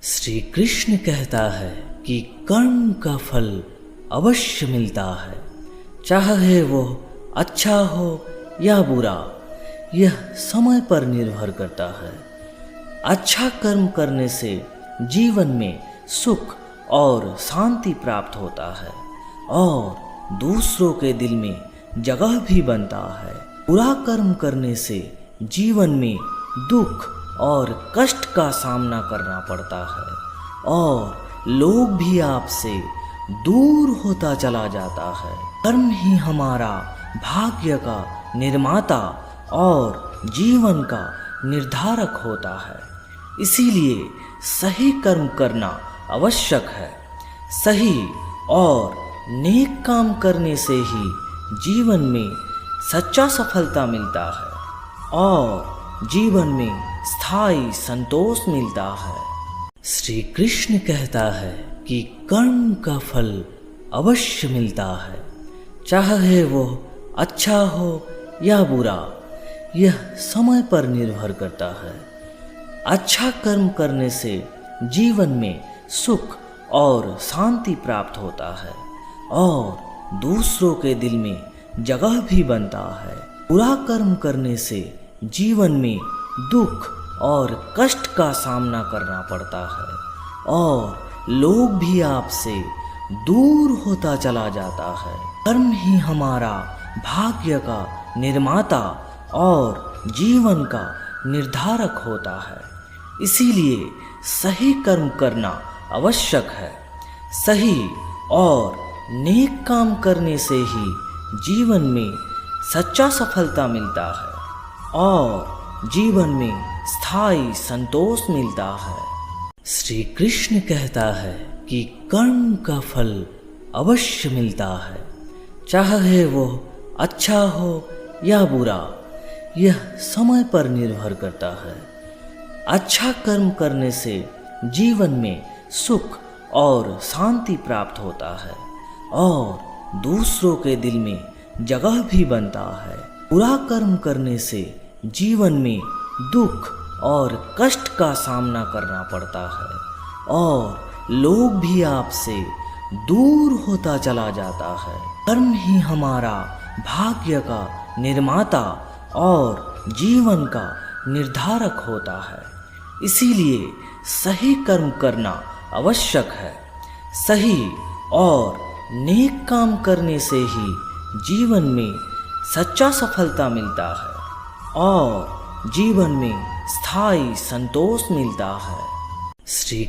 श्री कृष्ण कहता है कि कर्म का फल अवश्य मिलता है, चाहे वो अच्छा हो या बुरा, यह समय पर निर्भर करता है। अच्छा कर्म करने से जीवन में सुख और शांति प्राप्त होता है और दूसरों के दिल में जगह भी बनता है। बुरा कर्म करने से जीवन में दुख और कष्ट का सामना करना पड़ता है और लोग भी आपसे दूर होता चला जाता है। कर्म ही हमारा भाग्य का निर्माता और जीवन का निर्धारक होता है, इसीलिए सही कर्म करना आवश्यक है। सही और नेक काम करने से ही जीवन में सच्चा सफलता मिलता है और जीवन में स्थायी संतोष मिलता है। श्री कृष्ण कहता है कि कर्म का फल अवश्य मिलता है, चाहे वो अच्छा हो या बुरा, यह समय पर निर्भर करता है। अच्छा कर्म करने से जीवन में सुख और शांति प्राप्त होता है और दूसरों के दिल में जगह भी बनता है। बुरा कर्म करने से जीवन में दुख और कष्ट का सामना करना पड़ता है और लोग भी आपसे दूर होता चला जाता है। कर्म ही हमारा भाग्य का निर्माता और जीवन का निर्धारक होता है, इसीलिए सही कर्म करना आवश्यक है। सही और नेक काम करने से ही जीवन में सच्चा सफलता मिलता है और जीवन में स्थायी संतोष मिलता है। श्री कृष्ण कहता है कि कर्म का फल अवश्य मिलता है, चाहे वो अच्छा हो या बुरा, यह समय पर निर्भर करता है। अच्छा कर्म करने से जीवन में सुख और शांति प्राप्त होता है और दूसरों के दिल में जगह भी बनता है। बुरा कर्म करने से जीवन में दुख और कष्ट का सामना करना पड़ता है और लोग भी आपसे दूर होता चला जाता है। कर्म ही हमारा भाग्य का निर्माता और जीवन का निर्धारक होता है, इसीलिए सही कर्म करना आवश्यक है। सही और नेक काम करने से ही जीवन में सच्चा सफलता मिलता है और जीवन में स्थायी संतोष मिलता है। श्री